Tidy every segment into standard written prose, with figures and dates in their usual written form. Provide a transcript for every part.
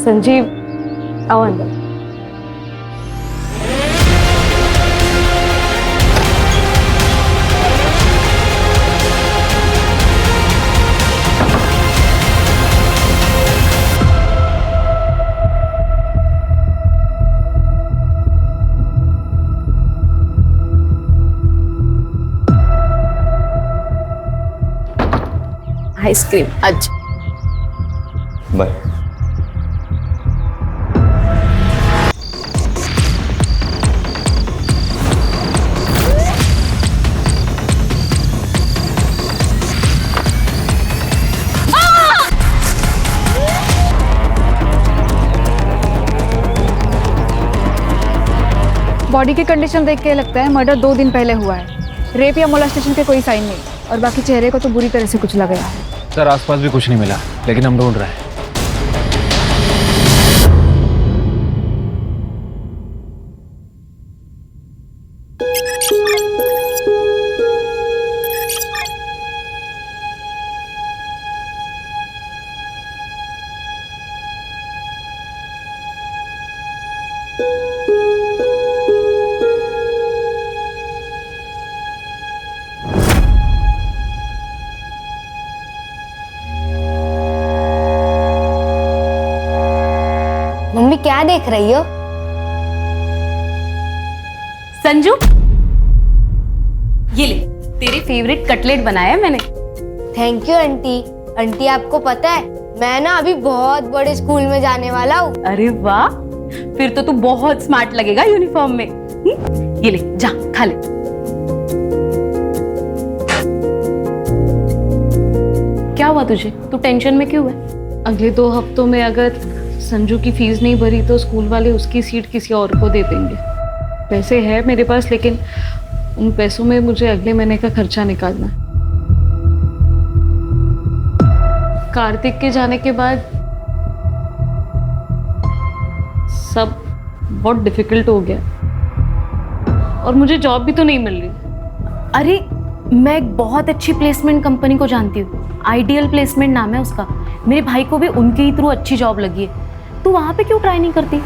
संजीव, आओ अंदर। आइसक्रीम आज। बाय। बॉडी की कंडीशन देख के लगता है मर्डर 2 दिन पहले हुआ है। रेप या मोलेस्टेशन के कोई साइन नहीं, और बाकी चेहरे को तो बुरी तरह से कुछ लग गया है। सर आसपास भी कुछ नहीं मिला, लेकिन हम ढूंढ रहे हैं। मम्मी क्या देख रही हो? संजू, ये ले, तेरी फेवरेट कटलेट बनाया है मैंने। Thank you aunty. आंटी आपको पता है मैं ना अभी बहुत बड़े स्कूल में जाने वाला हूँ। अरे वाह, फिर तो तू बहुत स्मार्ट लगेगा यूनिफॉर्म में। ये ले, जा खा ले। क्या हुआ तुझे? तू टेंशन में क्यों है? अगले 2 हफ्तों में अगर संजू की फीस नहीं भरी तो स्कूल वाले उसकी सीट किसी और को दे देंगे। पैसे है मेरे पास, लेकिन उन पैसों में मुझे अगले महीने का खर्चा निकालना है। कार्तिक के जाने के बाद सब बहुत डिफिकल्ट हो गया, और मुझे जॉब भी तो नहीं मिल रही। अरे मैं एक बहुत अच्छी प्लेसमेंट कंपनी को जानती हूँ, आइडियल प्लेसमेंट नाम है उसका। मेरे भाई को भी उनके ही थ्रू अच्छी जॉब लगी है। तू वहां पे क्यों ट्राई नहीं करती?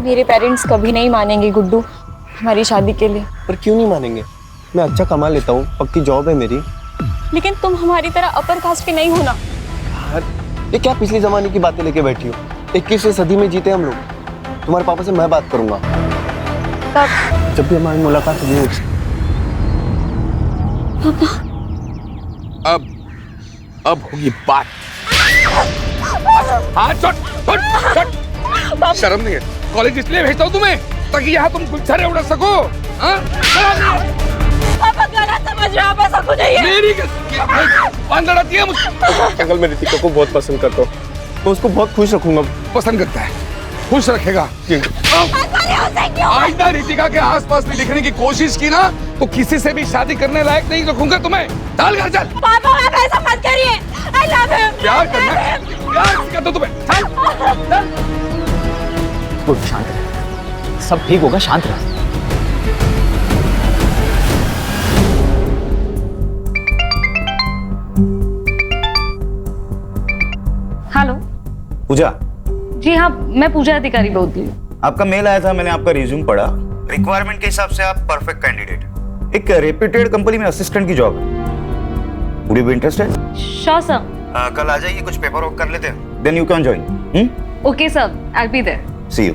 मेरे पेरेंट्स कभी नहीं मानेंगे गुड्डू हमारी शादी के लिए। पर क्यों नहीं मानेंगे? मैं अच्छा कमा लेता हूँ, पक्की जॉब है मेरी। लेकिन तुम हमारी तरह अपर कास्ट के नहीं हो ना। यार ये क्या पिछले जमाने की बातें लेके बैठी हो? 21वीं सदी में जीते हम लोग। तुम्हारे पापा से मैं बात करूंगा। तब जब भी हमारी मुलाकात होगी। पापा, अब होगी बात। हाथ छोड़, छोड़, छोड़। शर्म नहीं है? कॉलेज इसलिए भेजता हूँ तुम्हें ताकि यहाँ तुम गुलछरे उड़ा सको। पापा गलत समझ रहे हो, आप ऐसा कुछ नहीं है। मेरी बांध लड़ाती है मुझे। अंकल मैं रितिका को बहुत पसंद करता हूँ, मैं उसको बहुत खुश रखूंगा। पसंद करता है, खुश रखेगा। आइंदा रितिका के आसपास भी दिखने की कोशिश की ना तो किसी से भी शादी करने लायक नहीं रखूंगा तुम्हें। चल घर चल। पापा आप ऐसा मत करिए। I love him. प्यार करना, प्यार करता तुम्हें। चल, चल। तो शांत रह, सब ठीक होगा, शांत रह। हेलो। पूजा, जी हाँ, मैं पूजा अधिकारी बोल रही हूँ। आपका मेल आया था, मैंने आपका रिज्यूम पढ़ा। रिक्वायरमेंट के हिसाब से आप परफेक्ट कैंडिडेट। एक रेप्यूटेड कंपनी में असिस्टेंट की जॉब है। Would you be interested? Sure sir. कल आ जाइए, कुछ पेपर वर्क कर लेते हैं, then you can join. Okay sir, I be there. See you.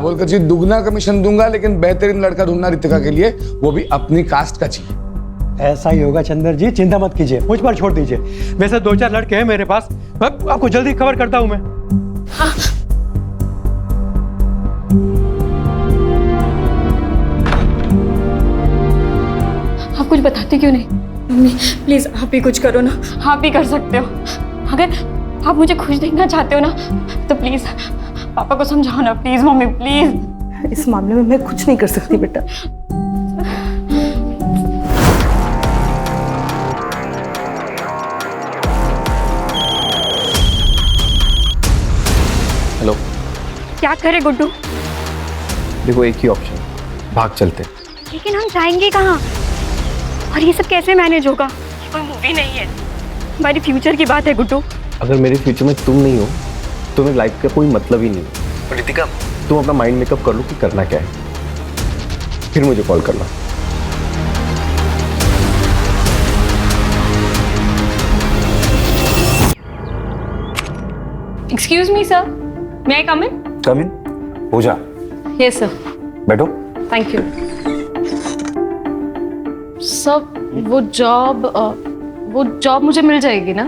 बोल कर जी दुगना कमीशन दूंगा, लेकिन बेहतरीन लड़का ढूंढना रितिका के लिए, वो भी अपनी कास्ट का चाहिए। ऐसा ही होगा चंदर जी, चिंता मत कीजिए, मुझ पर छोड़ दीजिए। वैसे 2-4 लड़के हैं मेरे पास, आपको जल्दी खबर करता हूं मैं। हाँ। आप कुछ बताते क्यों नहीं? मम्मी प्लीज आप ही कुछ करो ना। आप भी कर सकते हो। अगर आप मुझे खुश देखना चाहते हो ना तो प्लीज पापा को समझाओ ना। Please mummy, please. इस मामले में मैं कुछ नहीं कर सकती बेटा। हेलो। क्या करे गुड्डू? देखो एक ही ऑप्शन, भाग चलते। लेकिन हम जाएंगे कहाँ? और ये सब कैसे मैनेज होगा? ये कोई मूवी नहीं है, हमारी फ्यूचर की बात है गुड्डू। अगर मेरे फ्यूचर में तुम नहीं हो तो मेरी लाइफ का कोई मतलब ही नहीं है। रितिका, तुम अपना माइंड मेकअप कर लो कि करना क्या है, फिर मुझे कॉल करना। एक्सक्यूज मी सर, मे आई कम इन? कम इन। पूजा, यस सर। बैठो। Thank you sir. वो जॉब मुझे मिल जाएगी ना,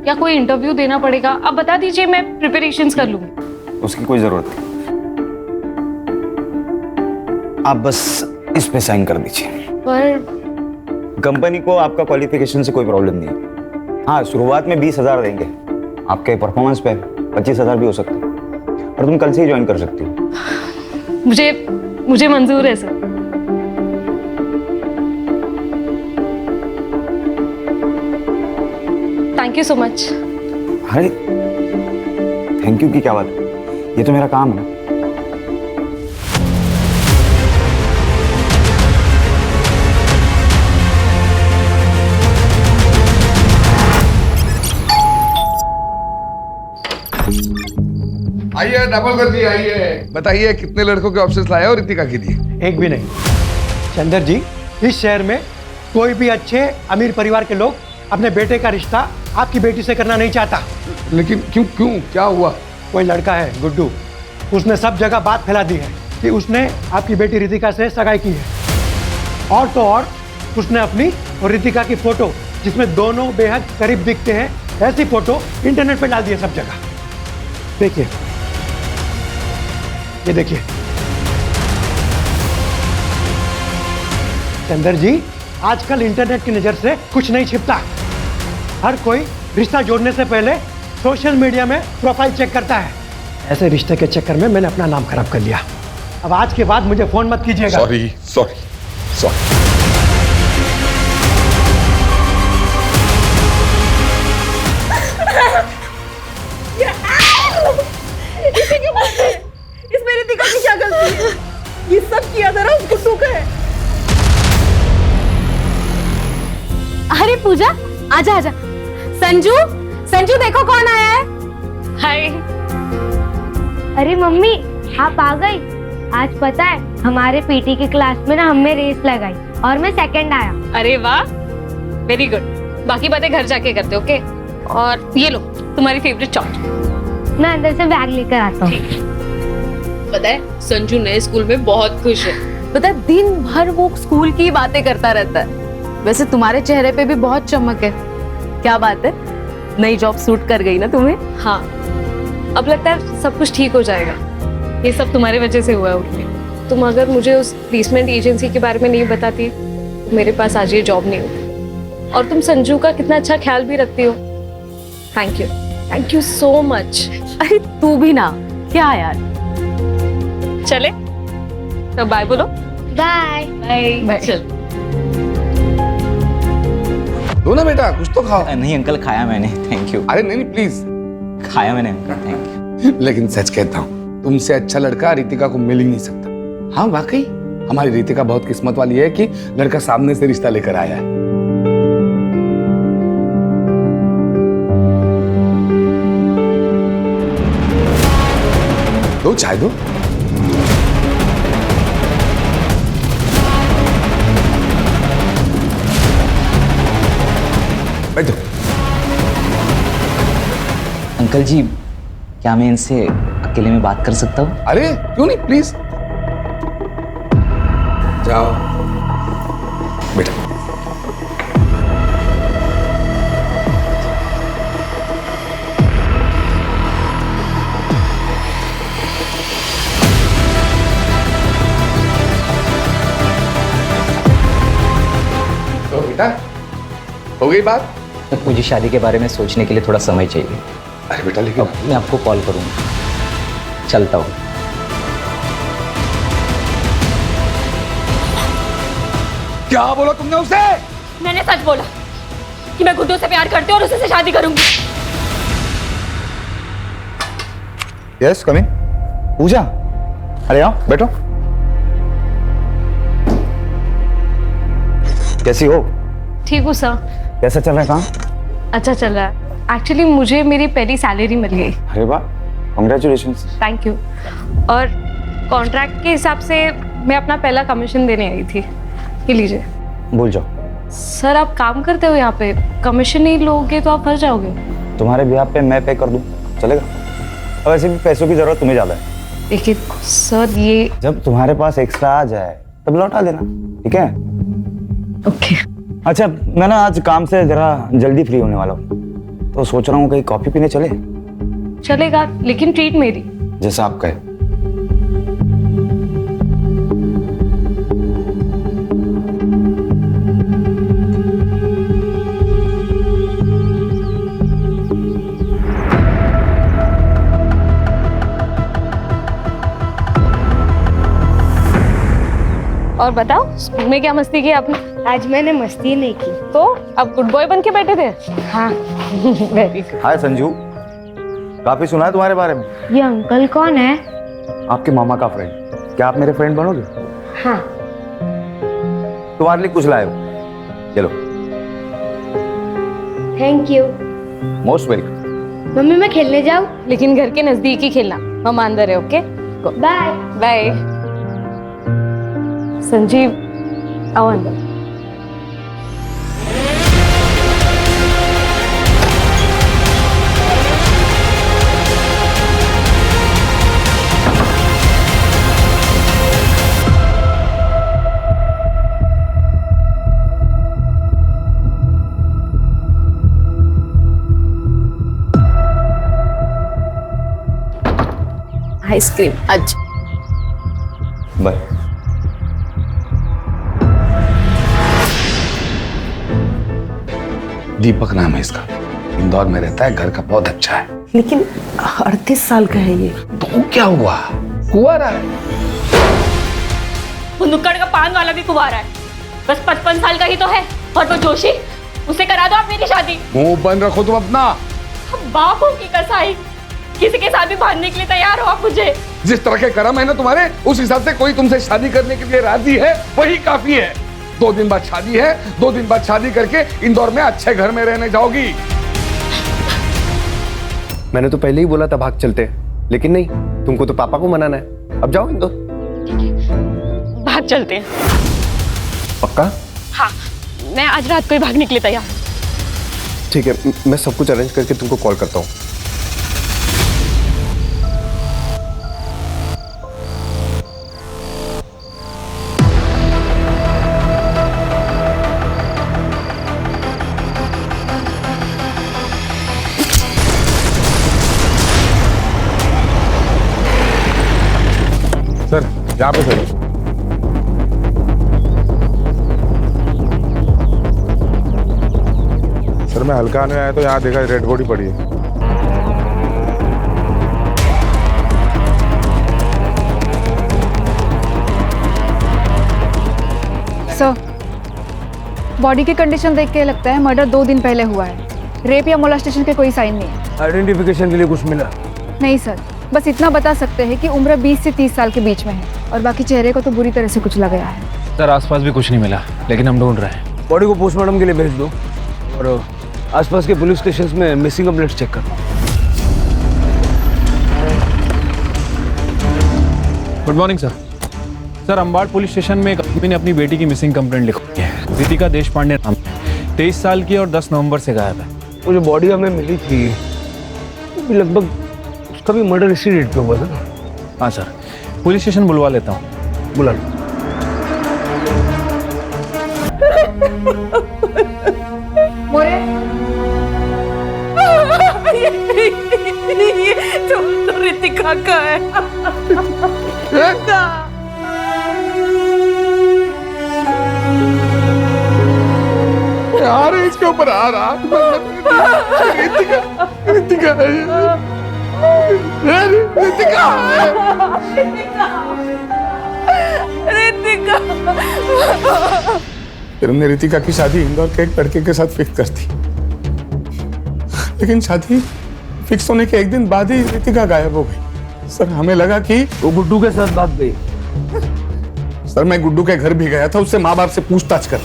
या कोई इंटरव्यू देना पड़ेगा? आप बता दीजिए, मैं प्रिपरेशंस कर लूंगी। उसकी कोई जरूरत नहीं, आप बस इस पे साइन कर दीजिए। पर कंपनी को आपका क्वालिफिकेशन से कोई प्रॉब्लम नहीं है। हाँ, शुरुआत में 20,000 देंगे, आपके परफॉर्मेंस पे 25,000 भी हो सकता है, और तुम कल से ही ज्वाइन कर सकती हो। मुझे मंजूर है sir. Thank you so much. अरे थैंक यू की क्या बात है, ये तो मेरा काम है। आइए, डबल कर दिए, आइए। बताइए कितने लड़कों के ऑप्शंस लाए हो रितिका के लिए? एक भी नहीं। चंद्र जी, इस शहर में कोई भी अच्छे अमीर परिवार के लोग अपने बेटे का रिश्ता आपकी बेटी से करना नहीं चाहता। लेकिन क्यों क्यों क्या हुआ? कोई लड़का है गुड्डू, उसने सब जगह बात फैला दी है कि उसने आपकी बेटी रितिका से सगाई की है। और तो और उसने अपनी और रितिका की फोटो, जिसमें दोनों बेहद करीब दिखते हैं, ऐसी फोटो इंटरनेट पे डाल दी है सब जगह। देखिए, ये देखिए। चंदर जी, आजकल इंटरनेट की नजर से कुछ नहीं छिपता। हर कोई रिश्ता जोड़ने से पहले सोशल मीडिया में प्रोफाइल चेक करता है। ऐसे रिश्ते के चक्कर में मैंने अपना नाम खराब कर लिया। अब आज के बाद मुझे फोन मत कीजिएगा। Sorry sorry sorry. इसमें रितिका की क्या गलती है? ये सब किया जरा उसको सुख है। अरे पूजा, आजा आजा। संजू देखो कौन आया है। हाय। अरे मम्मी, आप आ गई? आज पता है हमारे पीटी की क्लास में ना हमने रेस लगाई और मैं सेकंड आया। अरे वाह, वेरी गुड। बाकी बातें घर जाके करते, ओके? और ये लो तुम्हारी फेवरेट चॉकलेट। मैं अंदर से बैग लेकर आता हूँ। पता है संजू नए स्कूल में बहुत खुश है। पता है दिन भर वो स्कूल की बातें करता रहता है। वैसे तुम्हारे चेहरे पे भी बहुत चमक है। क्या बात है, नई जॉब सूट कर गई ना तुम्हें? हाँ, अब लगता है सब कुछ ठीक हो जाएगा। ये सब तुम्हारे वजह से हुआ है उर्मी। तुम अगर मुझे उस प्लेसमेंट एजेंसी के बारे में नहीं बताती तो मेरे पास आज ये जॉब नहीं होती। और तुम संजू का कितना अच्छा ख्याल भी रखती हो। Thank you so much. अरे तू भी ना, क्या यार। चले तो बाय बोलो। Bye bye. चल दो ना बेटा, कुछ तो खाओ। नहीं अंकल, खाया मैंने, थैंक यू। अरे नहीं प्लीज। खाया मैंने अंकल, थैंक यू। लेकिन सच कहता हूँ, तुमसे अच्छा लड़का रितिका को मिल ही नहीं सकता। हाँ वाकई, हमारी रितिका बहुत किस्मत वाली है कि लड़का सामने से रिश्ता लेकर आया है। दो चाय दो। बैठो। अंकल जी, क्या मैं इनसे अकेले में बात कर सकता हूँ? अरे क्यों नहीं, प्लीज जाओ बेटा। तो बेटा, हो गई बात? मुझे शादी के बारे में सोचने के लिए थोड़ा समय चाहिए। अरे बेटा, लेकिन मैं आपको कॉल करूँगा। चलता हूँ। क्या बोला तुमने उसे? मैंने सच बोला कि मैं गुड्डू से प्यार करती हूँ और उसी से शादी करूंगी। यस कम इन। पूजा, अरे आओ बैठो। कैसी हो? ठीक हूँ सर। कैसा चल रहा है काम? अच्छा चल रहा है। एक्चुअली मुझे मेरी पहली सैलरी मिल गई। अरे वाह, कांग्रेचुलेशंस। Thank you. और कॉन्ट्रैक्ट के हिसाब से मैं अपना पहला कमीशन देने आई थी। ये लीजिए। भूल जाओ। सर आप काम करते हो यहाँ पे, कमीशन नहीं लोगे तो आप फंस जाओगे। तुम्हारे ब्याह पे मैं पे कर दूं, चलेगा? और वैसे भी पैसों की जरूरत तुम्हें ज्यादा है। लेकिन सर ये जब तुम्हारे पास एक्स्ट्रा आ जाए तब लौटा देना, ठीक है? ओके। अच्छा, मैं ना आज काम से जरा जल्दी फ्री होने वाला हूँ, तो सोच रहा हूँ कहीं कॉफी पीने चले। चलेगा, लेकिन ट्रीट मेरी। जैसा आप कहे। और बताओ स्कूल में क्या मस्ती की आपने? आज मैंने मस्ती नहीं की। तो अब गुड बॉय बन के बैठे थे? हाँ। Very good. हाय संजू, काफी सुना है तुम्हारे बारे में। ये अंकल कौन है? आपके मामा का फ्रेंड। क्या आप मेरे फ्रेंड बनोगे? हाँ। तुम्हारे लिए कुछ लाए हो, चलो। Thank you. Most welcome. Mummy मैं खेलने जाऊँ? लेकिन घर के नजदीक ही खेलना, हम अंदर है। Okay bye. बाय। संजीव आओ अंदर। आइसक्रीम आज। बाय। दीपक नाम है इसका, इंदौर में रहता है, घर का बहुत अच्छा है। लेकिन 38 साल का है ये। तो क्या हुआ, कुंवारा है। वो नुक्कड़ का पान वाला भी कुंवारा है, बस 55 साल का ही तो है। और वो जोशी, उसे करा दो आप मेरी शादी। मुंह बंद रखो तुम अपना। बापों की कसाई, किसी के साथ भी भागने के लिए तैयार हो आप मुझे। जिस तरह के कर्म है ना तुम्हारे, उस हिसाब से कोई तुमसे शादी करने के लिए राजी है, वही काफी है। 2 दिन बाद शादी है, 2 दिन बाद शादी करके इंदौर में अच्छे घर में रहने जाओगी। मैंने तो पहले ही बोला था भाग चलते, लेकिन नहीं, तुमको तो पापा को मनाना है। अब जाओ इंदौर। भाग चलते हैं। पक्का? हाँ, मैं आज रात को ही भागने के लिए तैयार हूँ। ठीक है, मैं सब कुछ अरेंज करके तुमको कॉल करता हूँ। सर यहाँ पे सर। सर मैं हल्का आने आया तो यहाँ देखा रेड बॉडी पड़ी है। सर, बॉडी की कंडीशन देख के लगता है मर्डर 2 दिन पहले हुआ है। रेप या मोलेस्टेशन के कोई साइन नहीं है। आइडेंटिफिकेशन के लिए कुछ मिला? नहीं सर, बस इतना बता सकते हैं कि उम्र 20 से 30 साल के बीच में है और बाकी चेहरे को तो बुरी तरह से कुचला गया है। सर आसपास भी कुछ नहीं मिला, लेकिन हम ढूंढ रहे हैं। बॉडी को पोस्टमार्टम के लिए भेज दो और आसपास के पुलिस स्टेशन में मिसिंग कंप्लेंट्स चेक करो। Good morning sir. Sir Ambad police station में एक आदमी ने अपनी बेटी की मिसिंग कंप्लेंट लिखी है। रितिका देशपांडे नाम, 23 साल की और 10 नवंबर से गायब है। वो जो बॉडी हमें मिली थी लगभग उसका भी मर्डर इसी डेट पे हुआ था ना? हाँ सर, पुलिस स्टेशन बुलवा लेता हूँ। बुला ये तो रितिका का है। यार इसके ऊपर आ रहा रितिका, रितिका है रितिका रितिका। तुमने रितिका की शादी इंदौर के एक लड़के के साथ फिक्स कर दी, लेकिन शादी फिक्स होने के 1 दिन बाद ही रितिका गायब हो गई। सर हमें लगा कि वो गुड्डू के साथ भाग गई। सर मैं गुड्डू के घर भी गया था, उससे माँ बाप से पूछताछ कर।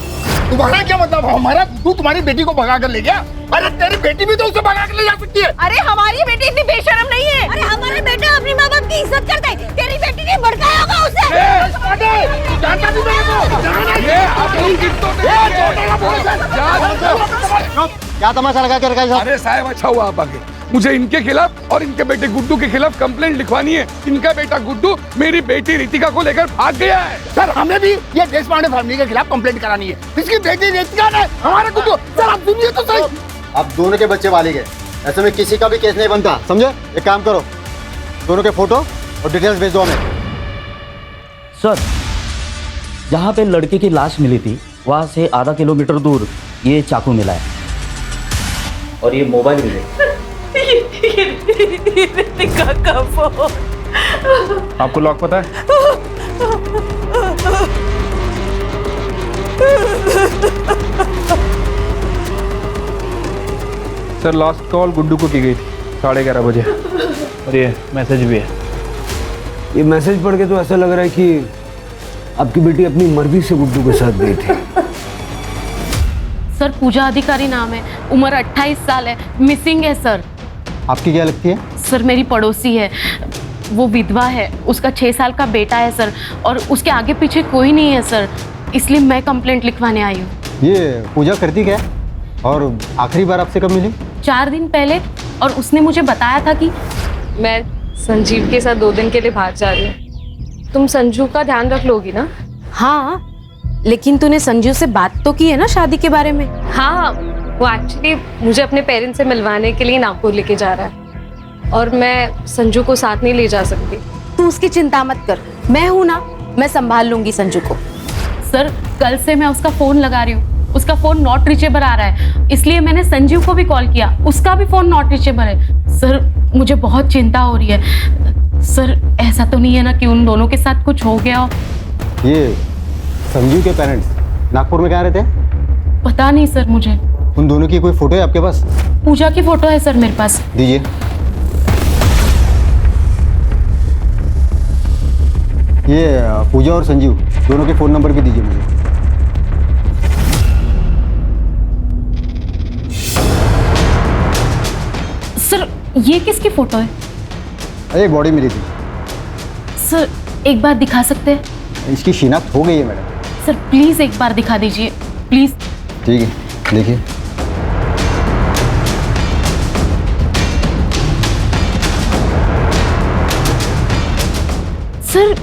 तुम्हारा क्या मतलब? हमारा गुड्डू तुम्हारी बेटी को भगा कर ले गया? अरे तेरी बेटी भी तो उसे भगा कर ले जा सकती है। अरे हमारी बेटी इतनी बेशर्म नहीं है। अरे हमारा बेटा अपनी माँ बाप की इज्जत करता है, तेरी बेटी ने भड़काया होगा उसे। जानता भी मेरे को। क्या तमाशा लगा के रखा है? अरे साहब अच्छा हुआ आप आगे। मुझे इनके खिलाफ और इनके बेटे गुड्डू के खिलाफ कंप्लेंट लिखवानी है। इनका बेटा गुड्डू मेरी बेटी रितिका को लेकर भाग गया है। सर हमें भी ये देशपांडे फैमिली के खिलाफ कंप्लेंट करानी है। इसकी बेटी रितिका ने हमारा गुड्डू। सर आप सुनिए तो सही। अब दोनों के बच्चे वाले गए, ऐसे में किसी का भी केस नहीं बनता, समझे? एक काम करो, दोनों के फोटो और डिटेल्स भेज दो हमें। सर, जहाँ पे लड़के की लाश मिली थी वहाँ से आधा किलोमीटर दूर ये चाकू मिला है और ये मोबाइल मिले। रितिका का फोन। आपको लॉक पता है? सर लास्ट कॉल गुड्डू को की गई थी 11:30 बजे और ये मैसेज भी है। ये मैसेज पढ़ के तो ऐसा लग रहा है कि आपकी बेटी अपनी मर्जी से गुड्डू के साथ गई थी। सर पूजा अधिकारी नाम है, उम्र 28 साल है, मिसिंग है सर। आपकी क्या लगती है? सर मेरी पड़ोसी है, वो विधवा है, उसका 6 साल का बेटा है सर, और उसके आगे पीछे कोई नहीं है सर, इसलिए मैं कंप्लेंट लिखवाने आई हूँ। ये पूजा करती क्या है और आखिरी बार आपसे कब मिली? 4 दिन पहले, और उसने मुझे बताया था कि मैं संजीव के साथ 2 दिन के लिए बाहर जा रही हूँ। तुम संजू का ध्यान रख लोगी ना? हाँ, लेकिन तूने संजू से बात तो की है ना शादी के बारे में? हाँ, वो एक्चुअली मुझे अपने पेरेंट्स से मिलवाने के लिए नागपुर लेके जा रहा है और मैं संजू को साथ नहीं ले जा सकती। तू उसकी चिंता मत कर, मैं हूं ना, मैं संभाल लूंगी संजू को। सर कल से मैं उसका फोन लगा रही हूँ, उसका फोन नॉट रीचेबल आ रहा है, इसलिए मैंने संजीव को भी कॉल किया, उसका भी फोन नॉट रीचेबल है। सर मुझे बहुत चिंता हो रही है। सर ऐसा तो नहीं है ना कि उन दोनों के साथ कुछ हो गया हो? ये संजीव के पेरेंट्स नागपुर में कहाँ रहते हैं? पता नहीं सर मुझे। उन दोनों की कोई फोटो है आपके पास? पूजा की फोटो है सर मेरे पास। दीजिए। ये पूजा और संजीव दोनों के फ़ोन नंबर भी दीजिए मुझे। सर ये किसकी फोटो है? अरे बॉडी मिली थी। सर एक बार दिखा सकते हैं? इसकी शिनाख्त हो गई है मैडम। सर प्लीज़ एक बार दिखा दीजिए प्लीज़। ठीक है, देखिए। सर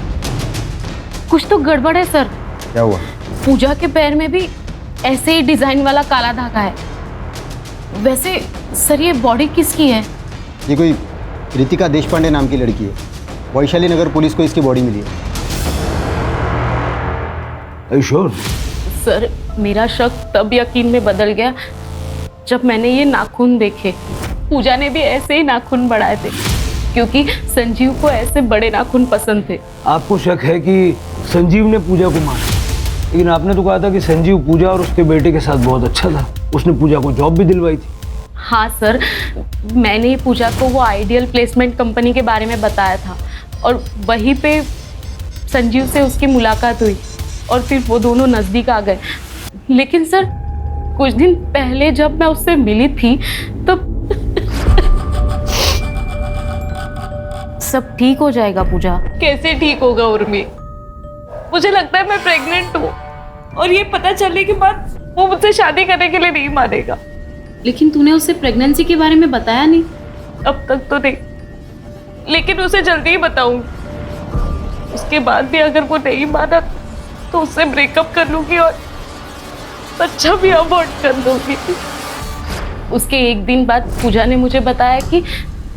कुछ तो गड़बड़ है सर। क्या हुआ? पूजा के पैर में भी ऐसे ही डिजाइन वाला काला धागा है। वैसे सर ये बॉडी किसकी है? ये कोई रितिका देशपांडे नाम की लड़की है, वैशाली नगर पुलिस को इसकी बॉडी मिली है। श्योर? सर मेरा शक तब यकीन में बदल गया जब मैंने ये नाखून देखे। पूजा ने भी ऐसे ही नाखून बढ़ाए थे क्योंकि संजीव को ऐसे बड़े नाखून पसंद थे। आपको शक है कि संजीव ने पूजा को मारा, लेकिन आपने तो कहा था कि संजीव पूजा और उसके बेटे के साथ बहुत अच्छा था, उसने पूजा को जॉब भी दिलवाई थी। हाँ सर, मैंने ही पूजा को वो आइडियल प्लेसमेंट कंपनी के बारे में बताया था और वहीं पे संजीव से उसकी मुलाकात हुई और फिर वो दोनों नज़दीक आ गए। लेकिन सर कुछ दिन पहले जब मैं उससे मिली थी तब सब ठीक हो जाएगा पूजा। कैसे ठीक होगा उर्मी? मुझे लगता है मैं प्रेग्नेंट हूँ और ये पता चलने के बाद वो मुझसे शादी करने के लिए नहीं मानेगा। लेकिन तूने उससे प्रेगनेंसी के बारे में बताया नहीं। अब तक तो नहीं, लेकिन उसे जल्दी ही बताऊंगी। उसके बाद भी अगर वो नहीं माना तो उससे ब्रेकअप कर लूंगी और बच्चा भी अबॉर्ट कर दूंगी। उसके एक दिन बाद पूजा ने मुझे बताया कि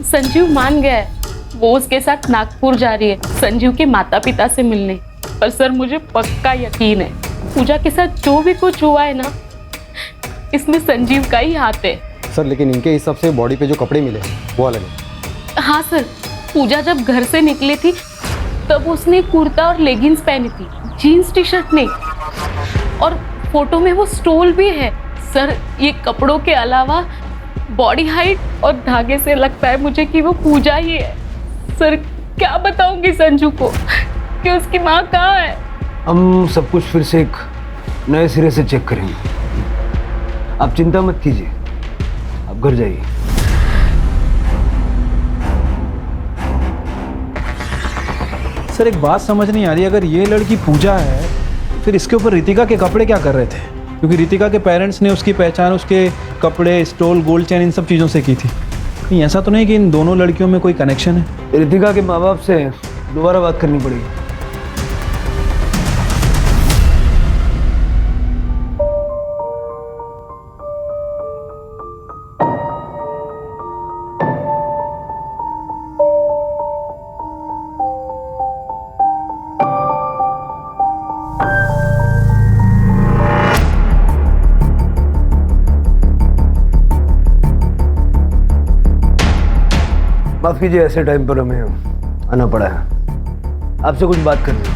संजीव मान गया है, वो उसके साथ नागपुर जा रही है संजीव के माता पिता से मिलने। पर सर मुझे पक्का यकीन है पूजा के साथ जो भी कुछ हुआ है ना, इसमें संजीव का ही हाथ है। सर लेकिन इनके हिसाब से बॉडी पे जो कपड़े मिले वो अलग है। हाँ सर, पूजा जब घर से निकली थी तब उसने कुर्ता और लेगिंग्स पहनी थी, जीन्स टी शर्ट नहीं। और फोटो में वो स्टोल भी है। सर ये कपड़ों के अलावा बॉडी हाइट और धागे से लगता है मुझे कि वो पूजा ही है। सर क्या बताऊंगी संजू को कि उसकी माँ कहाँ है? हम सब कुछ फिर से एक नए सिरे से चेक करेंगे। आप चिंता मत कीजिए, आप घर जाइए। सर एक बात समझ नहीं आ रही, अगर ये लड़की पूजा है फिर इसके ऊपर रितिका के कपड़े क्या कर रहे थे? क्योंकि रितिका के पेरेंट्स ने उसकी पहचान उसके कपड़े, स्टोल, गोल्ड चेन, इन सब चीज़ों से की थी। कहीं ऐसा तो नहीं कि इन दोनों लड़कियों में कोई कनेक्शन है? रितिका के माँ बाप से दोबारा बात करनी पड़ेगी। माफ कीजिए, ऐसे टाइम पर हमें आना पड़ा है। आपसे कुछ बात करनी है।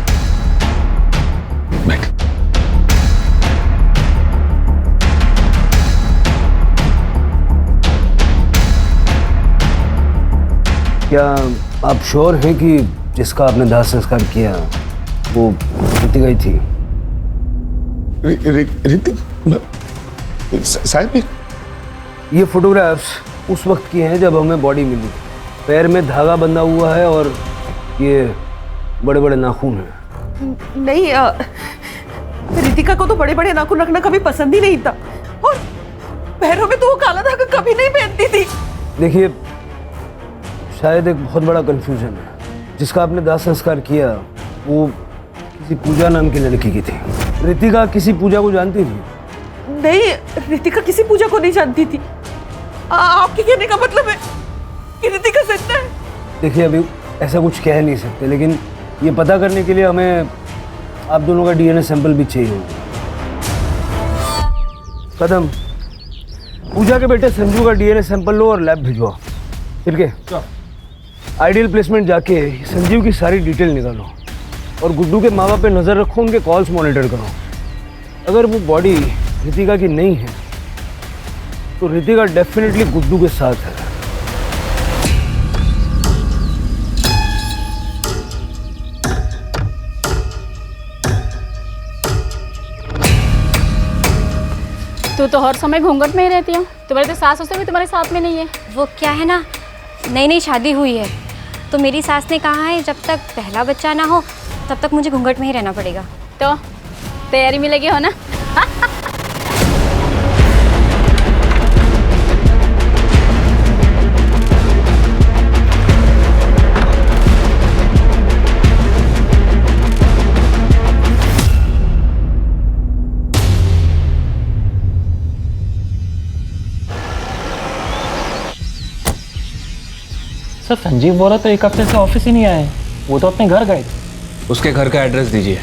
क्या आप श्योर हैं कि जिसका आपने दाह संस्कार किया वो रितिका ही थी? साहब ये फोटोग्राफ्स उस वक्त की हैं जब हमें बॉडी मिली। पैर में धागा बंधा हुआ है और ये बड़े बड़े नाखून हैं। नहीं, रितिका को तो बड़े बड़े नाखून रखना कभी पसंद ही नहीं था, और पैरों में तो वो काला धागा कभी नहीं पहनती थी। देखिए, शायद एक बहुत बड़ा कंफ्यूजन है। जिसका आपने दाह संस्कार किया वो किसी पूजा नाम की लड़की की थी। रितिका किसी पूजा को जानती थी? नहीं, रितिका किसी पूजा को नहीं जानती थी। आपके कहने का मतलब है कि रितिका सच्चा है? देखिए, अभी ऐसा कुछ कह नहीं सकते, लेकिन ये पता करने के लिए हमें आप दोनों का डीएनए सैंपल भी चाहिए होगा। कदम, पूजा के बेटे संजू का डीएनए सैंपल लो और लैब भिजवाओ। ठीक है? आइडियल प्लेसमेंट जाके संजीव की सारी डिटेल निकालो और गुड्डू के माँ बाप पे नज़र रखो, उनके कॉल्स मॉनिटर करो। अगर वो बॉडी रितिका की नहीं है तो रितिका डेफिनेटली गुड्डू के साथ है। तू तो हर समय घूंघट में ही रहती है। तुम्हारे तो सास ससुर भी तुम्हारे साथ में नहीं है। वो क्या है ना, नई नई शादी हुई है तो मेरी सास ने कहा है जब तक पहला बच्चा ना हो तब तक मुझे घूंघट में ही रहना पड़ेगा। तो तैयारी में लगी हो ना? सर संजीव बोला तो एक हफ्ते से ऑफिस ही नहीं आए, वो तो अपने घर गए। उसके घर का एड्रेस दीजिए।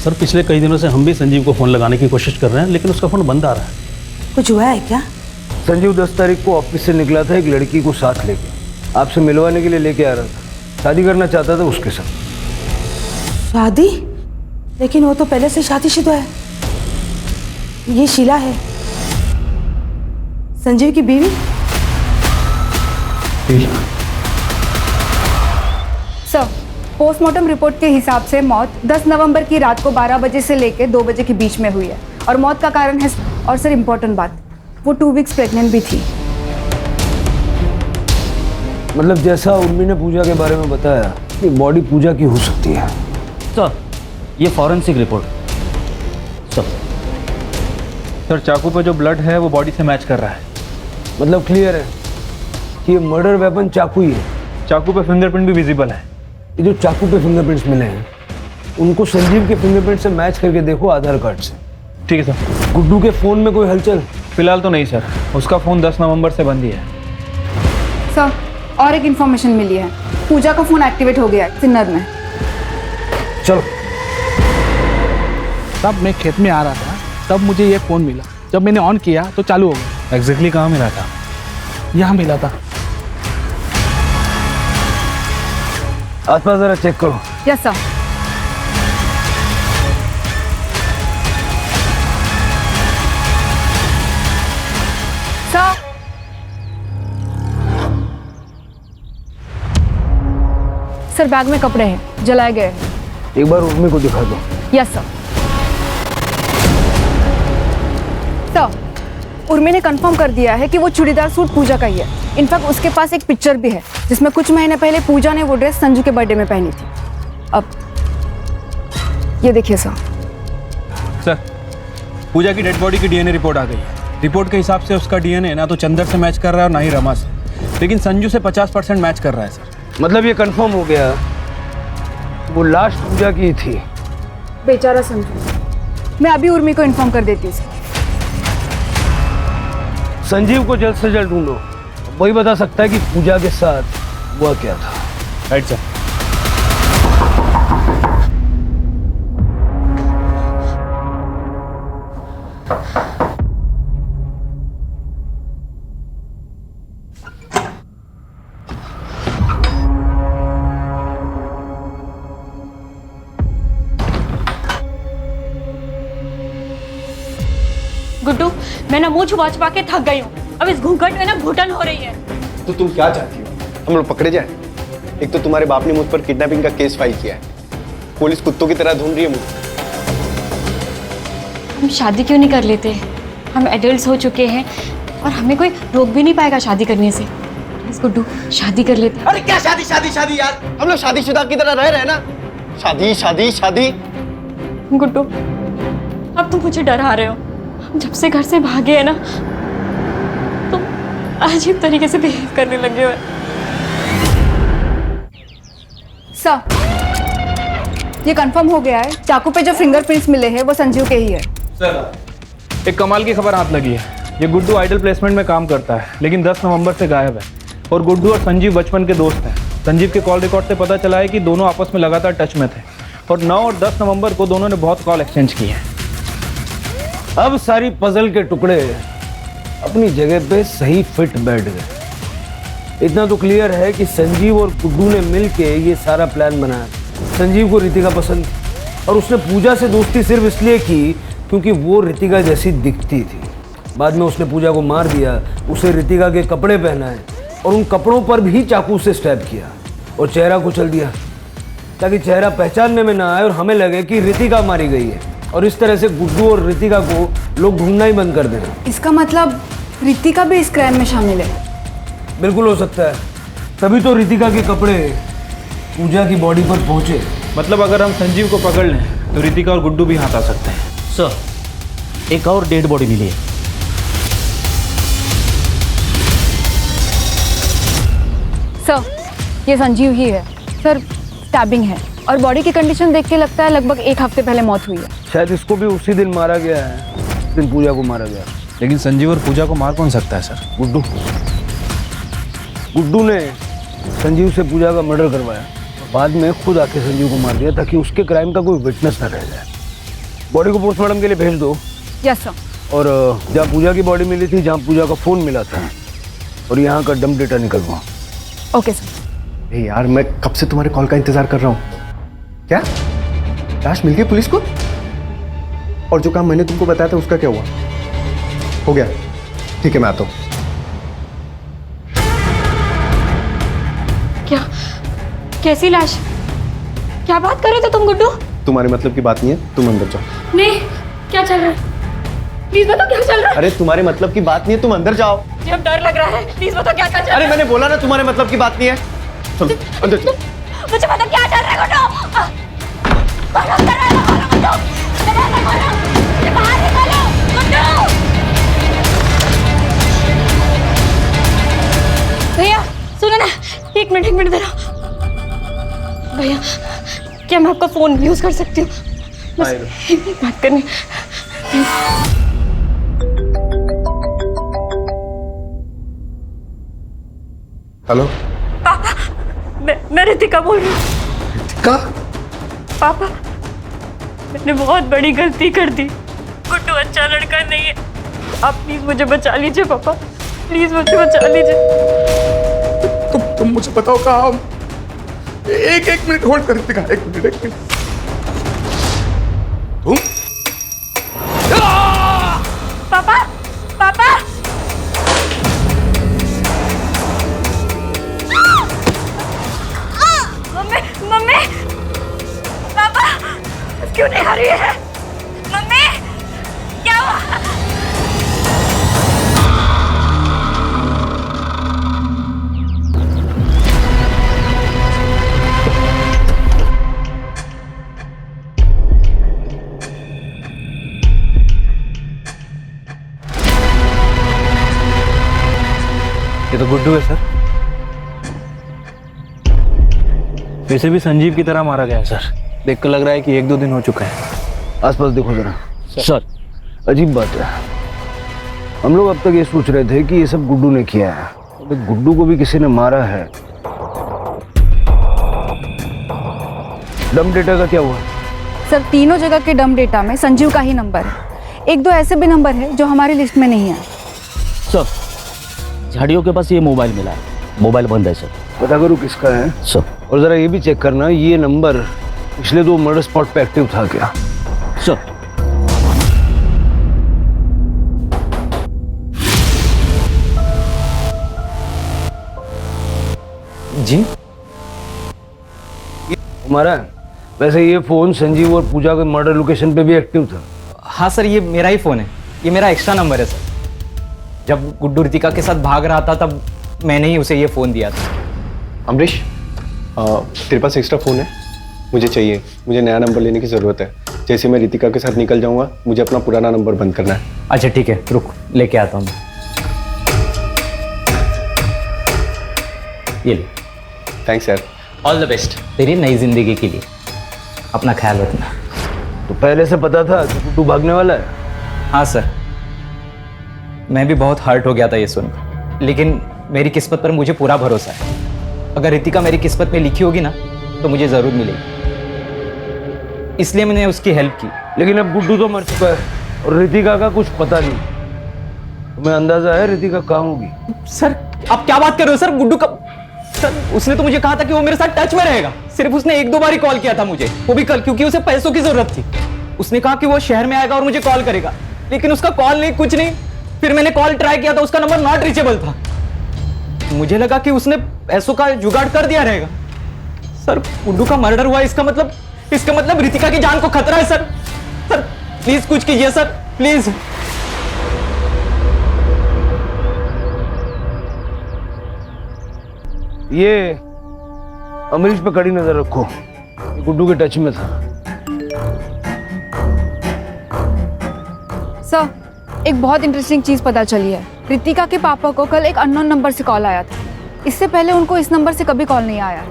सर पिछले कई दिनों से हम भी संजीव को फ़ोन लगाने की कोशिश कर रहे हैं, लेकिन उसका फ़ोन बंद आ रहा है। कुछ हुआ है क्या? संजीव 10 तारीख को ऑफिस से निकला था एक लड़की को साथ लेके, आपसे मिलवाने के लिए लेके आ रहा था। शादी करना चाहता था उसके साथ। शादी? लेकिन वो तो पहले से शादीशुदा है। ये शीला है, संजीव की बीवी। सर, पोस्टमार्टम रिपोर्ट के हिसाब से मौत 10 नवंबर की रात को 12 बजे से लेकर 2 बजे के बीच में हुई है और मौत का कारण है। और सर इम्पोर्टेंट बात, वो 2 वीक्स प्रेग्नेंट भी थी। मतलब जैसा उर्मी ने पूजा के बारे में बताया कि बॉडी पूजा की हो सकती है। सर ये फॉरेंसिक रिपोर्ट। सर चाकू पे जो ब्लड है वो बॉडी से मैच कर रहा है। मतलब क्लियर है कि ये मर्डर वेपन चाकू ही है। चाकू पे फिंगरप्रिंट भी विजिबल है। ये जो चाकू पे फिंगरप्रिंट्स मिले हैं उनको संजीव के फिंगरप्रिंट से मैच करके देखो आधार कार्ड से। ठीक है सर। गुड्डू के फ़ोन में कोई हलचल? फिलहाल तो नहीं सर, उसका फ़ोन 10 नवंबर से बंद ही है। सर और एक इन्फॉर्मेशन मिली है, पूजा का फ़ोन एक्टिवेट हो गया है सिन्नर में। चलो। तब मैं खेत में आ रहा था, तब मुझे ये फ़ोन मिला। जब मैंने ऑन किया तो चालू हो गया। एग्जैक्टली कहाँ मिला था? यहाँ मिला था। आसपास जरा चेक करो। Yes sir. सर बैग में कपड़े हैं, जलाए गए हैं। एक बार उर्मी को दिखा दो। Yes sir. सर, उर्मी ने कंफर्म कर दिया है कि वो चूड़ीदार सूट पूजा का ही है। इनफैक्ट उसके पास एक पिक्चर भी है जिसमें कुछ महीने पहले पूजा ने वो ड्रेस संजू के बर्थडे में पहनी थी। अब ये देखिए सर। सर, पूजा की डेड बॉडी की डीएनए रिपोर्ट आ गई है। रिपोर्ट के हिसाब से उसका डीएनए ना तो चंदर से मैच कर रहा है और ना ही रमा से, लेकिन संजू से 50% मैच कर रहा है सर। मतलब ये कंफर्म हो गया वो लास्ट पूजा की थी। बेचारा संजू। मैं अभी उर्मी को इन्फॉर्म कर देती हूँ। संजीव को जल्द से जल्द ढूंढो, वही बता सकता है कि पूजा के साथ हुआ क्या था। Right sir. गुड्डू, मैं ना मुंह छुपा छुपा के थक गई हूँ। अब इस घूंघट में ना घुटन हो रही है। तो तुम क्या चाहती हो? हम लोग पकड़े जाए? एक तो तुम्हारे बाप ने मुझ पर किडनैपिंग का केस फाइल किया है, पुलिस कुत्तों की तरह ढूंढ रही है मुझे। हम शादी क्यों नहीं कर लेते? हम एडल्ट्स हो चुके हैं और हमें कोई रोक भी नहीं पाएगा शादी करने से। प्लीज गुड्डू, शादी कर लेते हैं। अरे क्या शादी शादी शादी यार, हम लोग शादीशुदा की तरह रह रहे हैं ना। शादी शादी शादी। गुड्डू, अब तुम मुझे डरा रहे हो। जब से घर से भागे है ना, तुम अजीब तरीके से बिहेव करने लगे हो। सर, ये कंफर्म हो गया है, चाकू पे जो फिंगरप्रिंट्स मिले हैं वो संजीव के ही है। सर, एक कमाल की खबर हाथ लगी है। ये गुड्डू आइडल प्लेसमेंट में काम करता है, लेकिन 10 नवंबर से गायब है। और गुड्डू और संजीव बचपन के दोस्त हैं। संजीव के कॉल रिकॉर्ड से पता चला है कि दोनों आपस में लगातार टच में थे और 9 और 10 नवंबर को दोनों ने बहुत कॉल एक्सचेंज किए हैं। अब सारी पजल के टुकड़े अपनी जगह पे सही फिट बैठ गए। इतना तो क्लियर है कि संजीव और गुड्डू ने मिलके ये सारा प्लान बनाया। संजीव को रितिका पसंद थी और उसने पूजा से दोस्ती सिर्फ इसलिए की क्योंकि वो रितिका जैसी दिखती थी। बाद में उसने पूजा को मार दिया, उसे रितिका के कपड़े पहनाए और उन कपड़ों पर भी चाकू से स्टैब किया और चेहरा कुचल दिया ताकि चेहरा पहचानने में ना आए और हमें लगे कि रितिका मारी गई है। और इस तरह से गुड्डू और रितिका को लोग ढूंढना ही बंद कर देना। इसका मतलब रितिका भी इस क्राइम में शामिल है? बिल्कुल हो सकता है, तभी तो रितिका के कपड़े पूजा की बॉडी पर पहुंचे। मतलब अगर हम संजीव को पकड़ लें तो रितिका और गुड्डू भी हाथ आ सकते हैं। सर, एक और डेड बॉडी मिली है। सर, ये संजीव ही है। सर, स्टैबिंग है और बॉडी की कंडीशन देख के लगता है लगभग 1 हफ्ते पहले मौत हुई है। शायद इसको भी उसी दिन मारा गया है जिस दिन पूजा को मारा गया। लेकिन संजीव और पूजा को मार कौन सकता है सर? गुड्डू। गुड्डू ने संजीव से पूजा का मर्डर करवाया, बाद में खुद आके संजीव को मार दिया ताकि उसके क्राइम का कोई विटनेस न रह जाए। बॉडी को पोस्टमार्टम के लिए भेज दो। Yes sir. और जहाँ पूजा की बॉडी मिली थी, जहाँ पूजा का फोन मिला था, और यहाँ का डंप डेटा निकलवाओ। Okay sir. ए यार, मैं कब से तुम्हारे कॉल का इंतजार कर रहा हूँ। क्या लाश मिल गई पुलिस को? और जो काम मैंने तुमको बताया था उसका क्या हुआ? हो गया, ठीक है, मैं आता हूँ। क्या? कैसी लाश? क्या बात कर रहे थे तुम गुड्डू? तुम्हारे मतलब की बात नहीं है, तुम अंदर जाओ। नहीं, क्या चल रहा है? प्लीज बताओ क्या चल रहा है? अरे तुम्हारे मतलब की बात नहीं है, तुम अंदर जाओ। मुझे अब डर लग रहा है। प्लीज बताओ क्या चल रहा है? अरे मैंने बोला ना तुम्हारे मतलब की बात नहीं है। चलो अंदर चलो। मुझे पता क्या चल रहा है गुड्डू। भैया सुनो ना, एक मिनट जरा। भैया, क्या मैं आपका फोन यूज कर सकती हूँ? बस एक मिनट बात करनी। हेलो पापा, मैं रितिका बोल रही हूँ। रितिका? पापा, मैंने बहुत बड़ी गलती कर दी। गुड्डू अच्छा लड़का नहीं है। आप प्लीज मुझे बचा लीजिए पापा, प्लीज मुझे बचा लीजिए। तुम मुझे बताओ कहाँ हम? एक मिनट होल्ड कर रितिका, एक मिनट। तुम? पापा, पापा, मम्मी, मम्मी, पापा, क्यों नहीं आ रही है? मम्मी, क्या हुआ? ये तो गुड्डू है सर। वैसे भी संजीव की तरह मारा गया है सर। देखकर लग रहा है कि 1-2 दिन हो चुका है। आसपास देखो जरा। सर अजीब बात है, हम लोग अब तक ये सोच रहे थे कि ये सब गुड्डू ने किया है, तो गुड्डू को भी किसी ने मारा है। डम डेटा का क्या हुआ? सर तीनों जगह के डम डेटा में संजीव का ही नंबर है। 1-2 ऐसे भी नंबर है जो हमारी लिस्ट में नहीं है। सर झाड़ियों के पास ये मोबाइल मिला है, मोबाइल बंद है सर। पता करो किसका है सर। और जरा ये भी चेक करना ये नंबर पिछले 2 मर्डर स्पॉट पे एक्टिव था क्या? सर जी हमारा है। वैसे ये फोन संजीव और पूजा के मर्डर लोकेशन पे भी एक्टिव था। हाँ सर, ये मेरा ही फ़ोन है, ये मेरा एक्स्ट्रा नंबर है सर। जब गुड्डू रितिका के साथ भाग रहा था तब मैंने ही उसे ये फ़ोन दिया था। अमरीश, तेरे पास एक्स्ट्रा फ़ोन है? मुझे चाहिए, मुझे नया नंबर लेने की ज़रूरत है। जैसे मैं रितिका के साथ निकल जाऊंगा मुझे अपना पुराना नंबर बंद करना है। अच्छा ठीक है, रुक लेके आता हूँ। ये ले। थैंक्स यार। ऑल द बेस्ट तेरी नई जिंदगी के लिए। अपना ख्याल रखना। तो पहले से पता था कि गुड्डू भागने वाला है? हाँ सर, मैं भी बहुत हर्ट हो गया था ये सुन, लेकिन मेरी किस्मत पर मुझे पूरा भरोसा है। अगर रितिका मेरी किस्मत में लिखी होगी ना तो मुझे ज़रूर मिलेगी, इसलिए मैंने उसकी हेल्प की। लेकिन अब गुड्डू तो मर चुका है और रितिका का कुछ पता नहीं। तुम्हें अंदाजा है रितिका कहाँ होगी? सर आप क्या बात कर रहे हो सर? गुड्डू का सर उसने तो मुझे कहा था कि वो मेरे साथ टच में रहेगा। सिर्फ उसने 1-2 बार ही कॉल किया था मुझे, वो भी कल, क्योंकि उसे पैसों की जरूरत थी। उसने कहा कि वो शहर में आएगा और मुझे कॉल करेगा, लेकिन उसका कॉल नहीं, कुछ नहीं। फिर मैंने कॉल ट्राई किया तो उसका नंबर नॉट रीचेबल था। मुझे लगा कि उसने पैसों का जुगाड़ कर दिया रहेगा। सर गुड्डू का मर्डर हुआ, इसका मतलब रितिका की जान को खतरा है सर। सर प्लीज कुछ कीजिए सर, प्लीज। ये अमरीश पे कड़ी नजर रखो, गुड्डू के टच में था। सर एक बहुत इंटरेस्टिंग चीज़ पता चली है। रितिका के पापा को कल एक अननोन नंबर से कॉल आया था। इससे पहले उनको इस नंबर से कभी कॉल नहीं आया।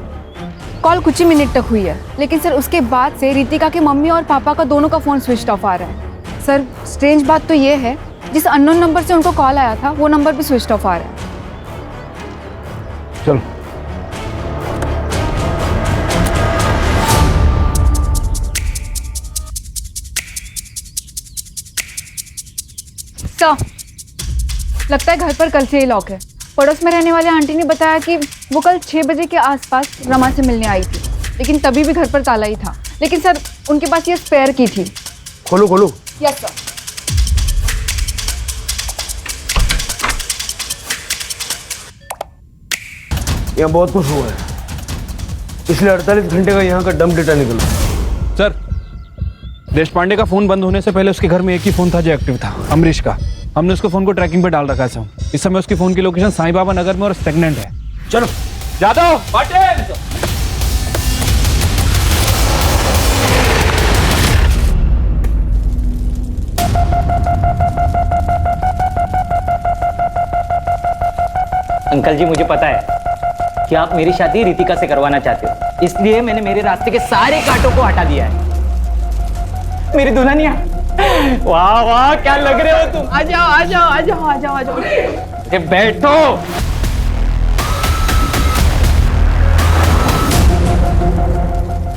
कॉल कुछ ही मिनट तक हुई है, लेकिन सर उसके बाद से रितिका के मम्मी और पापा का दोनों का फ़ोन स्विच ऑफ आ रहा है। सर स्ट्रेंज बात तो ये है, जिस अननोन नंबर से उनको कॉल आया था वो नंबर भी स्विच ऑफ आ रहा है। चलो सर लगता है घर पर कल से ही लॉक है। पड़ोस में रहने वाले आंटी ने बताया कि वो कल 6 बजे के आसपास रमा से मिलने आई थी, लेकिन तभी भी घर पर ताला ही था। लेकिन सर उनके पास ये स्पेयर की थी। खोलो खोलो। Yes sir. यहाँ बहुत कुछ हुआ है। पिछले 48 घंटे का यहाँ का डंप डेटा निकला। सर देश पांडे का फोन बंद होने से पहले उसके घर में एक ही फोन था जो एक्टिव था, अमरीश का। हमने उसके फोन को ट्रैकिंग पे डाल रखा है सर। इस समय उसकी फोन की लोकेशन साईं बाबा नगर में और स्टेगनेंट है। चलो जादव पाटिल। अंकल जी मुझे पता है कि आप मेरी शादी रितिका से करवाना चाहते हो, इसलिए मैंने मेरे रास्ते के सारे कांटों को हटा दिया है। मेरी दुल्हनिया, वाह वाह क्या लग रहे हो तुम। आ जाओ आ जाओ आ जाओ आ जाओ आ जाओ, बैठो।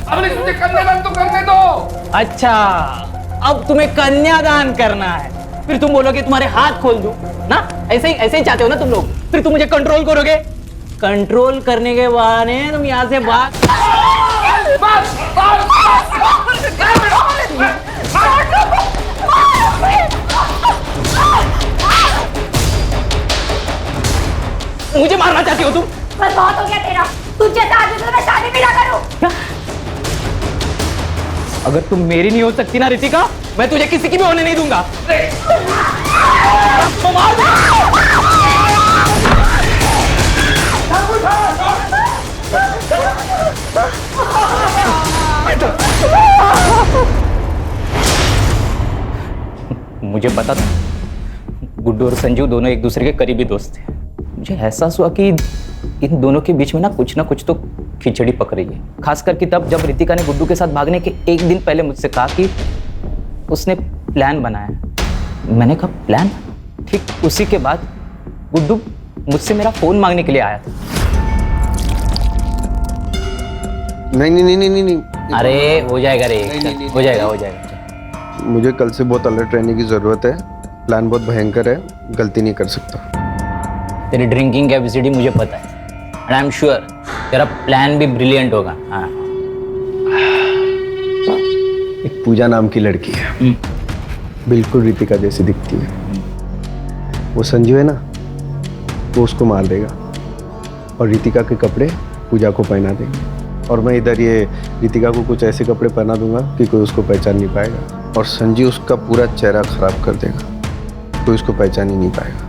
अब मुझे कन्यादान तो करने दो। अच्छा अब तुम्हें कन्यादान करना है, फिर तुम बोलोगे तुम्हारे हाथ खोल दूं ना? ऐसे ही चाहते हो ना तुम लोग? फिर तुम मुझे कंट्रोल करोगे। कंट्रोल करने के बहाने तुम यहाँ से भाग। मुझे मारना चाहती हो तुम? बस बहुत हो गया तेरा। तुझ जैसा आदमी से मैं शादी भी ना करूं। अगर तुम मेरी नहीं हो सकती ना रितिका, मैं तुझे किसी की भी होने नहीं दूंगा। मुझे पता था गुड्डू और संजू दोनों एक दूसरे के करीबी दोस्त थे। मुझे एहसास हुआ कि इन दोनों के बीच में ना कुछ तो खिचड़ी पक रही है। खास करके तब जब रितिका ने गुड्डू के साथ भागने के एक दिन पहले मुझसे कहा कि उसने प्लान बनाया। मैंने कहा प्लान? ठीक उसी के बाद गुड्डू मुझसे मेरा फोन मांगने के लिए आया था। नहीं। अरे हो जाएगा रे, हो जाएगा। मुझे कल से बहुत अलर्ट रहने की जरूरत है। प्लान बहुत भयंकर है, गलती नहीं कर सकता। तेरी ड्रिंकिंग कैपेसिटी मुझे पता है, एंड आई एम श्योर तेरा प्लान भी ब्रिलियंट होगा। हाँ। एक पूजा नाम की लड़की है, बिल्कुल रितिका जैसी दिखती है। वो संजू है ना, वो उसको मार देगा और रितिका के कपड़े पूजा को पहना देंगे। और मैं इधर ये रितिका को कुछ ऐसे कपड़े पहना दूंगा कि कोई उसको पहचान नहीं पाएगा। और संजू उसका पूरा चेहरा खराब कर देगा, कोई उसको पहचान ही नहीं पाएगा।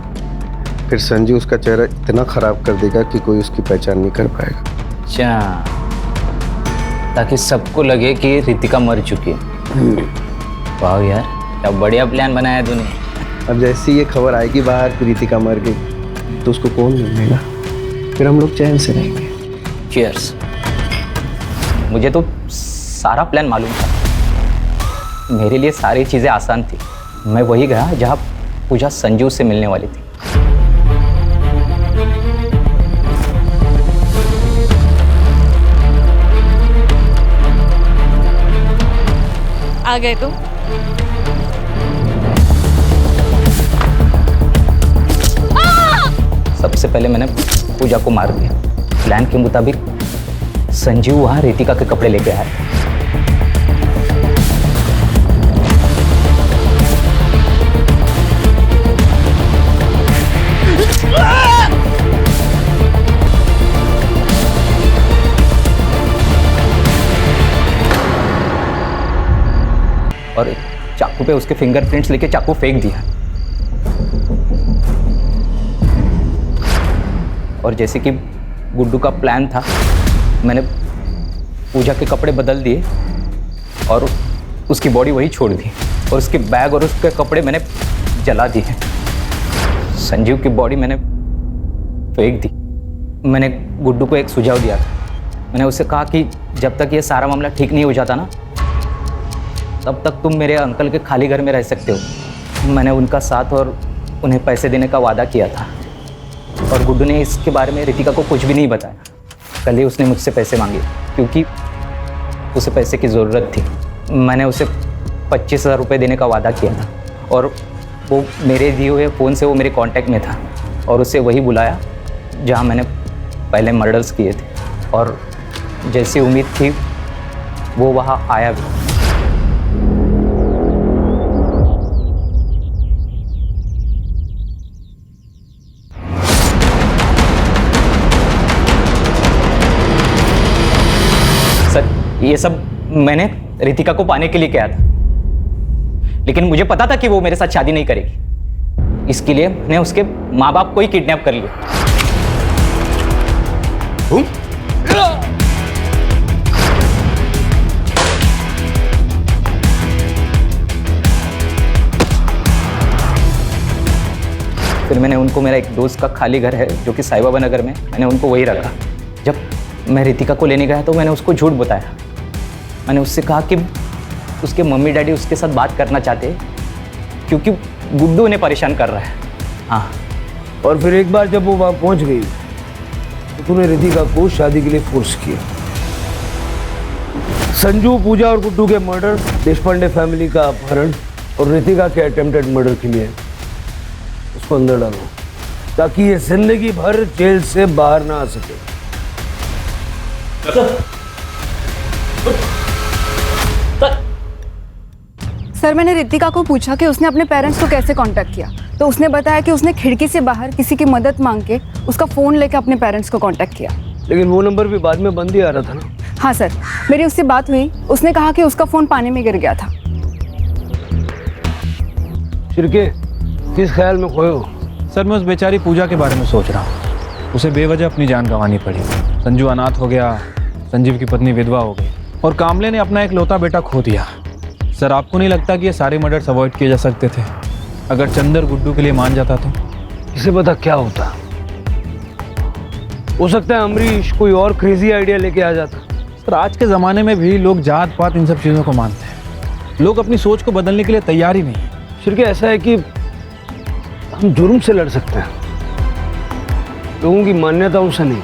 फिर संजू उसका चेहरा इतना खराब कर देगा कि कोई उसकी पहचान नहीं कर पाएगा। अच्छा, ताकि सबको लगे कि रितिका मर चुकी है। वाह यार, क्या बढ़िया प्लान बनाया तूने। अब जैसे ये खबर आएगी बाहर कि रितिका मर गई तो उसको कौन मिलेगा, फिर हम लोग चैन से रहेंगे। चीयर्स। मुझे तो सारा प्लान मालूम था, मेरे लिए सारी चीज़ें आसान थी। मैं वही गया जहाँ पूजा संजू से मिलने वाली थी। आ गए तुम? सबसे पहले मैंने पूजा को मार दिया। प्लान के मुताबिक संजीव वहां रितिका के कपड़े लेके आया था। और चाकू पे उसके फिंगरप्रिंट्स लेके चाकू फेंक दिया। और जैसे कि गुड्डू का प्लान था, मैंने पूजा के कपड़े बदल दिए और उसकी बॉडी वही छोड़ दी और उसके बैग और उसके कपड़े मैंने जला दिए। संजीव की बॉडी मैंने फेंक दी। मैंने गुड्डू को एक सुझाव दिया था। मैंने उससे कहा कि जब तक ये सारा मामला ठीक नहीं हो जाता ना, तब तक तुम मेरे अंकल के खाली घर में रह सकते हो। मैंने उनका साथ और उन्हें पैसे देने का वादा किया था। और गुड्डू ने इसके बारे में रितिका को कुछ भी नहीं बताया। कल ही उसने मुझसे पैसे मांगे क्योंकि उसे पैसे की ज़रूरत थी। मैंने उसे 25,000 रुपये देने का वादा किया था और वो मेरे दिए हुए फ़ोन से वो मेरे कांटेक्ट में था और उसे वही बुलाया जहाँ मैंने पहले मर्डर्स किए थे। और जैसी उम्मीद थी वो वहाँ आया भी। सर, ये सब मैंने रितिका को पाने के लिए किया था, लेकिन मुझे पता था कि वो मेरे साथ शादी नहीं करेगी। इसके लिए मैंने उसके माँ बाप को ही किडनैप कर लिया। फिर मैंने उनको, मेरा एक दोस्त का खाली घर है जो कि साई बाबा नगर में, मैंने उनको वही रखा। जब मैं रितिका को लेने गया तो मैंने उसको झूठ बताया। मैंने उससे कहा कि उसके मम्मी डैडी उसके साथ बात करना चाहते हैं क्योंकि गुड्डू उन्हें परेशान कर रहा है। हाँ। और फिर एक बार जब वो वहाँ पहुँच गई तो तूने रितिका को शादी के लिए फोर्स किया। संजू, पूजा और गुड्डू के मर्डर, देशपांडे फैमिली का अपहरण और रितिका के अटेम्प्टेड मर्डर के लिए उसको अंदर डालो ताकि ये जिंदगी भर जेल से बाहर ना आ सके। सर, मैंने रितिका को पूछा कि उसने अपने पेरेंट्स को कैसे कांटेक्ट किया, तो उसने बताया कि उसने खिड़की से बाहर किसी की मदद मांग के उसका फ़ोन लेकर अपने पेरेंट्स को कांटेक्ट किया। लेकिन वो नंबर भी बाद में बंद ही आ रहा था ना। हाँ सर, मेरी उससे बात हुई। उसने कहा कि उसका फ़ोन पानी में गिर गया था। शिरके, किस ख्याल में खोए हो? सर मैं उस बेचारी पूजा के बारे में सोच रहा हूँ। उसे बेवजह अपनी जान गंवानी पड़ी। संजू अनाथ हो गया, संजीव की पत्नी विधवा हो गई और कामले ने अपना एक लौता बेटा खो दिया। सर आपको नहीं लगता कि ये सारे मर्डर्स अवॉइड किए जा सकते थे अगर चंदर गुड्डू के लिए मान जाता तो? इसे पता क्या होता, हो सकता है अमरीश कोई और क्रेजी आइडिया लेके आ जाता। सर आज के ज़माने में भी लोग जात पात इन सब चीज़ों को मानते हैं। लोग अपनी सोच को बदलने के लिए तैयार ही नहीं। शिरके, ऐसा है कि हम जुर्म से लड़ सकते हैं, लोगों की मान्यताओं से नहीं।